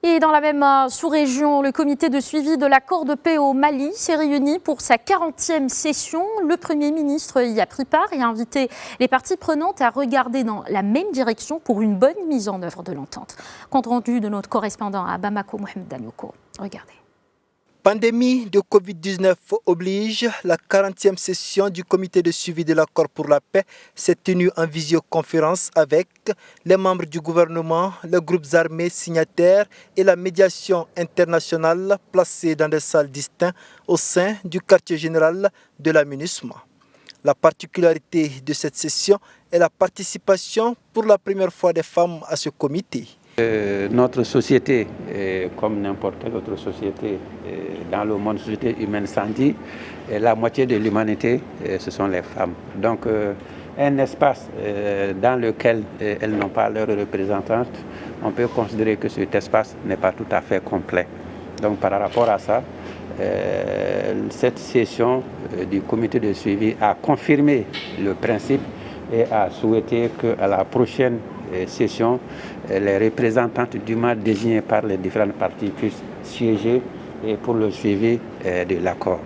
Et dans la même sous-région, le comité de suivi de l'accord de paix au Mali s'est réuni pour sa 40e session. Le Premier ministre y a pris part et a invité les parties prenantes à regarder dans la même direction pour une bonne mise en œuvre de l'entente. Compte rendu de notre correspondant à Bamako, Mohamed Danyoko. Regardez. Pandémie de Covid-19 oblige, la 40e session du comité de suivi de l'accord pour la paix s'est tenue en visioconférence avec les membres du gouvernement, les groupes armés signataires et la médiation internationale placée dans des salles distinctes au sein du quartier général de la MINUSMA. La particularité de cette session est la participation pour la première fois des femmes à ce comité. Notre société, comme n'importe quelle autre société dans le monde, société humaine sans dire, la moitié de l'humanité, ce sont les femmes. Donc un espace dans lequel elles n'ont pas leur représentante, on peut considérer que cet espace n'est pas tout à fait complet. Donc par rapport à ça, cette session du comité de suivi a confirmé le principe et a souhaité qu'à la prochaine session, les représentantes du MAD désignées par les différentes parties puissent siéger pour le suivi de l'accord.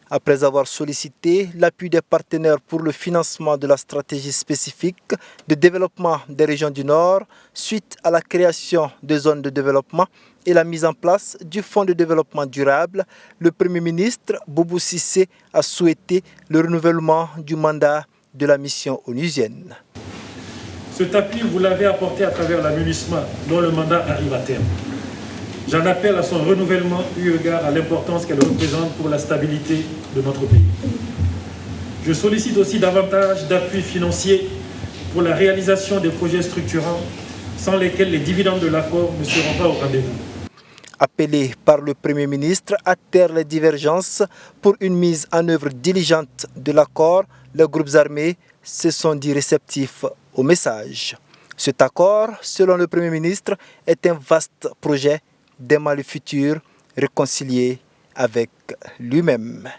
Après avoir sollicité l'appui des partenaires pour le financement de la stratégie spécifique de développement des régions du Nord, suite à la création de zones de développement et la mise en place du Fonds de développement durable, le Premier ministre Boubou Cissé a souhaité le renouvellement du mandat de la mission onusienne. Cet appui, vous l'avez apporté à travers la MINUSMA, dont le mandat arrive à terme. J'en appelle à son renouvellement eu égard à l'importance qu'elle représente pour la stabilité de notre pays. Je sollicite aussi davantage d'appui financier pour la réalisation des projets structurants sans lesquels les dividendes de l'accord ne seront pas au rendez-vous. Appelé par le Premier ministre à taire les divergences pour une mise en œuvre diligente de l'accord, les groupes armés se sont dit réceptifs au message. Cet accord, selon le Premier ministre, est un vaste projet d'aimant le futur réconcilié avec lui-même.